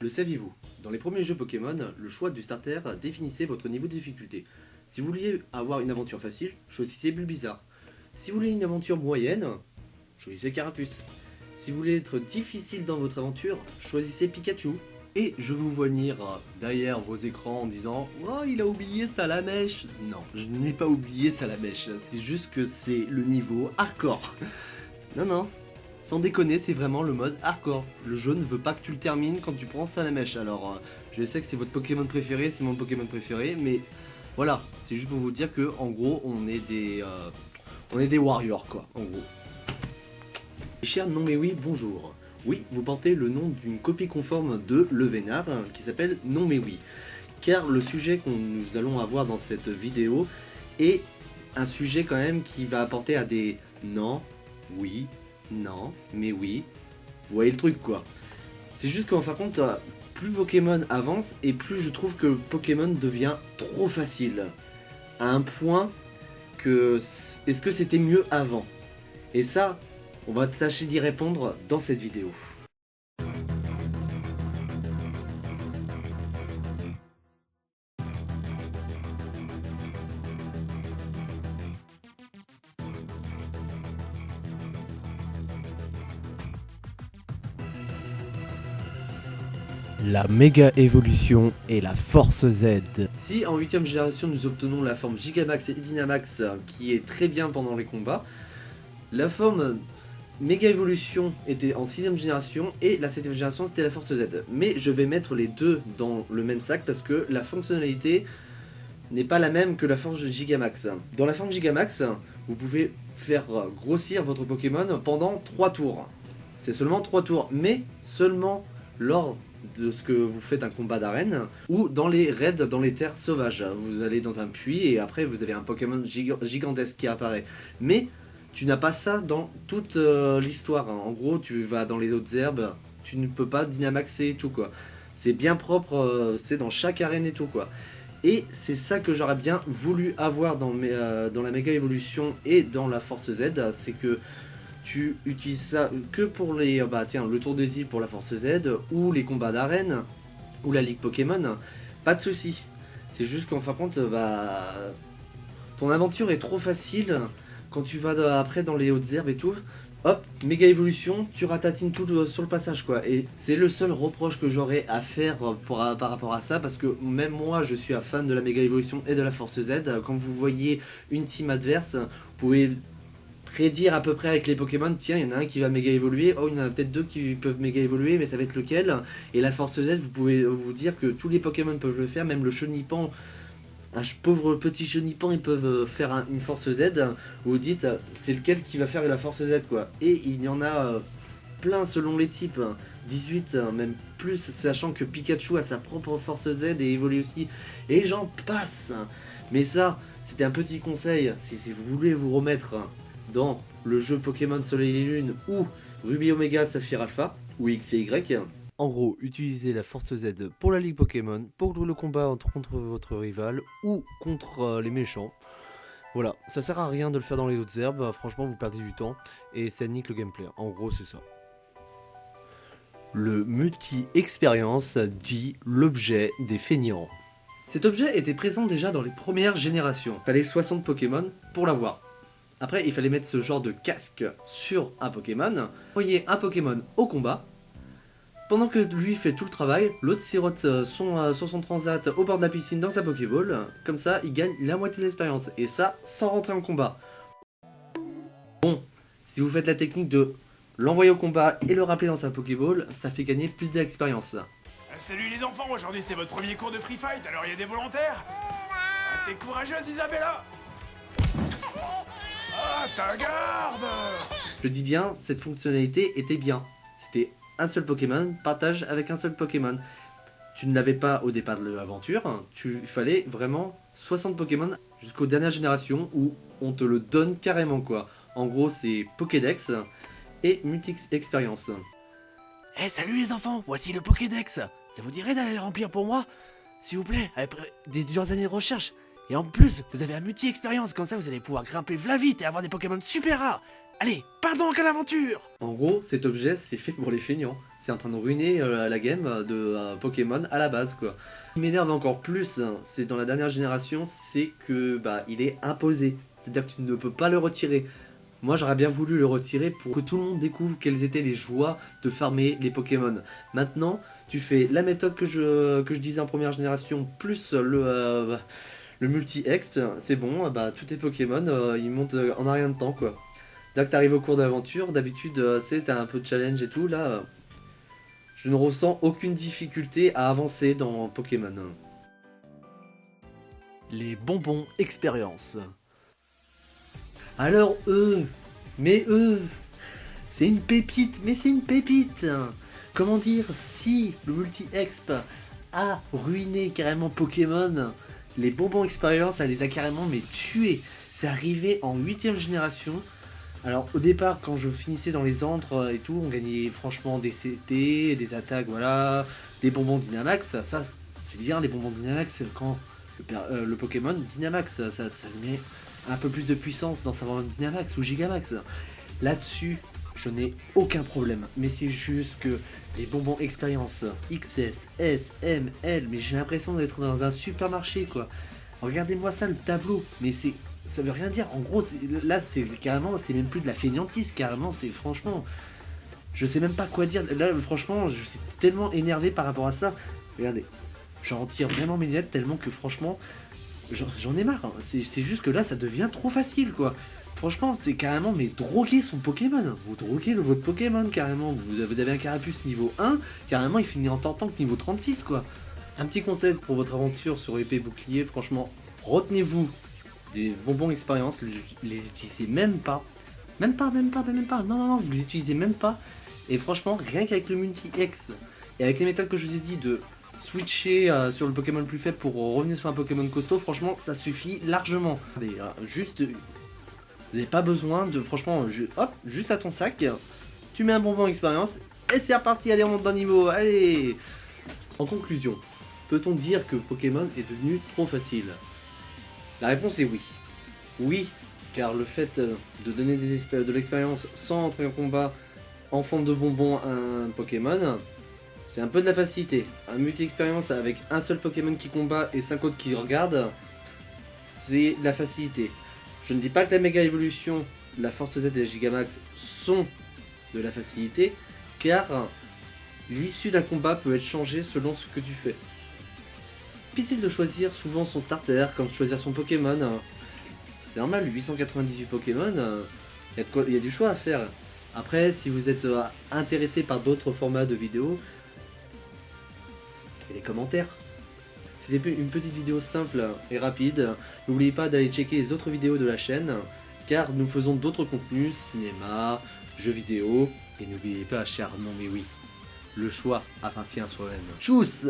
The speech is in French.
Le saviez-vous? Dans les premiers jeux Pokémon, le choix du starter définissait votre niveau de difficulté. Si vous vouliez avoir une aventure facile, choisissez Bulbizarre. Si vous voulez une aventure moyenne, choisissez Carapuce. Si vous voulez être difficile dans votre aventure, choisissez Pikachu. Et je vous vois venir derrière vos écrans en disant « Oh, il a oublié Salamèche !» Non, je n'ai pas oublié Salamèche, c'est juste que c'est le niveau hardcore. Non, sans déconner, c'est vraiment le mode hardcore. Le jeu ne veut pas que tu le termines quand tu prends Salamèche. Alors, je sais que c'est votre Pokémon préféré, c'est mon Pokémon préféré, mais voilà, c'est juste pour vous dire que en gros, on est des warriors, quoi, en gros. Cher Non Mais Oui, bonjour. Oui, vous portez le nom d'une copie conforme de Le Vénard qui s'appelle Non Mais Oui. Car le sujet que nous allons avoir dans cette vidéo est un sujet quand même qui va apporter à des non, oui, non, mais oui. Vous voyez le truc quoi. C'est juste qu'en fin de compte, plus Pokémon avance et plus je trouve que Pokémon devient trop facile. À un point que est-ce que c'était mieux avant? Et ça, on va tâcher d'y répondre dans cette vidéo. La méga évolution et la force Z. Si en 8ème génération nous obtenons la forme Gigamax et Dynamax qui est très bien pendant les combats, la forme Méga Évolution était en 6ème génération et la 7ème génération c'était la force Z. Mais je vais mettre les deux dans le même sac parce que la fonctionnalité n'est pas la même que la forme Gigamax. Dans la forme Gigamax, vous pouvez faire grossir votre Pokémon pendant 3 tours. C'est seulement 3 tours, mais seulement lors de ce que vous faites un combat d'arène ou dans les raids dans les terres sauvages. Vous allez dans un puits et après vous avez un Pokémon gigantesque qui apparaît. Mais tu n'as pas ça dans toute l'histoire. En gros, tu vas dans les autres herbes, tu ne peux pas dynamaxer et tout quoi. C'est bien propre, c'est dans chaque arène et tout quoi. Et c'est ça que j'aurais bien voulu avoir dans la méga évolution et dans la force Z, c'est que tu utilises ça que pour les le tour des îles pour la force Z ou les combats d'arène ou la ligue Pokémon, pas de souci. C'est juste qu'en fin de compte, ton aventure est trop facile quand tu vas après dans les hautes herbes et tout. Hop, méga évolution, tu ratatines tout sur le passage quoi. Et c'est le seul reproche que j'aurais à faire par rapport à ça, parce que même moi je suis un fan de la méga évolution et de la force Z. Quand vous voyez une team adverse, vous pouvez prédire à peu près avec les Pokémon, tiens il y en a un qui va méga évoluer, oh il y en a peut-être deux qui peuvent méga évoluer mais ça va être lequel. Et la force Z, vous pouvez vous dire que tous les Pokémon peuvent le faire, même le Chenipan, un pauvre petit Chenipan, ils peuvent faire une force Z. Vous vous dites c'est lequel qui va faire la force Z quoi. Et il y en a plein selon les types, 18 même plus, sachant que Pikachu a sa propre force Z et évolue aussi, et j'en passe. Mais ça c'était un petit conseil si vous voulez vous remettre dans le jeu Pokémon Soleil et Lune ou Ruby Omega Saphir Alpha ou X et Y. En gros, utilisez la force Z pour la ligue Pokémon, pour le combat contre votre rival ou contre les méchants. Voilà, ça sert à rien de le faire dans les autres herbes, franchement vous perdez du temps et ça nique le gameplay. En gros c'est ça. Le multi-expérience dit l'objet des fainéants. Cet objet était présent déjà dans les premières générations. Il fallait 60 Pokémon pour l'avoir. Après, il fallait mettre ce genre de casque sur un Pokémon, envoyer un Pokémon au combat. Pendant que lui fait tout le travail, l'autre sirote sur son transat au bord de la piscine dans sa Pokéball. Comme ça, il gagne la moitié de l'expérience. Et ça, sans rentrer en combat. Bon, si vous faites la technique de l'envoyer au combat et le rappeler dans sa Pokéball, ça fait gagner plus d'expérience. Salut les enfants, aujourd'hui c'est votre premier cours de Free Fight, alors il y a des volontaires? T'es courageuse Isabella? Ah, ta garde! Je dis bien, cette fonctionnalité était bien. C'était un seul Pokémon, partage avec un seul Pokémon. Tu ne l'avais pas au départ de l'aventure, il fallait vraiment 60 Pokémon jusqu'aux dernières générations où on te le donne carrément quoi. En gros c'est Pokédex et multi-expérience. Eh salut les enfants, voici le Pokédex. Ça vous dirait d'aller le remplir pour moi? S'il vous plaît, après des dures années de recherche. Et en plus, vous avez un multi-expérience, comme ça vous allez pouvoir grimper v'là vite et avoir des Pokémon super rares. Allez, partons en quelle aventure! En gros, cet objet, c'est fait pour les feignants. C'est en train de ruiner la game de Pokémon à la base, quoi. Ce qui m'énerve encore plus, hein, c'est dans la dernière génération, c'est que il est imposé. C'est-à-dire que tu ne peux pas le retirer. Moi, j'aurais bien voulu le retirer pour que tout le monde découvre quelles étaient les joies de farmer les Pokémon. Maintenant, tu fais la méthode que je disais en première génération, plus le multi-exp, c'est bon, tous tes Pokémon, ils montent en un rien de temps, quoi. Dès que t'arrives au cours d'aventure, d'habitude, t'as un peu de challenge et tout, là, je ne ressens aucune difficulté à avancer dans Pokémon. Les bonbons expérience. Alors c'est une pépite, mais c'est une pépite. Comment dire, si le multi-exp a ruiné carrément Pokémon, les bonbons expérience, elle les a carrément tués. C'est arrivé en 8ème génération. Alors au départ, quand je finissais dans les antres et tout, on gagnait franchement des CT, des attaques, voilà, des bonbons Dynamax. Ça c'est bien, les bonbons Dynamax, quand le Pokémon Dynamax, ça met un peu plus de puissance dans sa variante Dynamax ou Gigamax. Là-dessus, je n'ai aucun problème. Mais c'est juste que les bonbons expérience XS, S, M, L, mais j'ai l'impression d'être dans un supermarché, quoi. Regardez-moi ça, le tableau. Mais ça veut rien dire. En gros, là, c'est carrément, c'est même plus de la fainéantise, carrément. C'est franchement, je sais même pas quoi dire. Là, franchement, je suis tellement énervé par rapport à ça. Regardez, j'en retire vraiment mes lunettes tellement que franchement, j'en ai marre. Hein. C'est juste que là, ça devient trop facile, quoi. Franchement, c'est carrément, mais droguer son Pokémon. Vous droguez votre Pokémon, carrément. Vous avez un Carapuce niveau 1, carrément, il finit en tentant que niveau 36, quoi. Un petit conseil pour votre aventure sur épée bouclier, franchement, retenez-vous des bonbons expérience, les utilisez même pas. Même pas. Non, vous les utilisez même pas. Et franchement, rien qu'avec le multi-ex, et avec les méthodes que je vous ai dit de switcher sur le Pokémon le plus faible pour revenir sur un Pokémon costaud, franchement, ça suffit largement. Juste, vous n'avez pas besoin de, franchement, hop, juste à ton sac, tu mets un bonbon expérience, et c'est reparti, allez, on monte d'un niveau, allez. En conclusion, peut-on dire que Pokémon est devenu trop facile? La réponse est oui. Oui, car le fait de donner de l'expérience sans entrer en combat en forme de bonbon à un Pokémon, c'est un peu de la facilité. Un multi-expérience avec un seul Pokémon qui combat et 5 autres qui regardent, c'est de la facilité. Je ne dis pas que la méga évolution, la Force Z et la Gigamax sont de la facilité, car l'issue d'un combat peut être changée selon ce que tu fais. Difficile de choisir souvent son starter, comme choisir son Pokémon. C'est normal, 898 Pokémon, il y a du choix à faire. Après, si vous êtes intéressé par d'autres formats de vidéos, et les commentaires. C'était une petite vidéo simple et rapide. N'oubliez pas d'aller checker les autres vidéos de la chaîne, car nous faisons d'autres contenus, cinéma, jeux vidéo, et n'oubliez pas, cher non mais oui, le choix appartient à soi-même. Tchuss!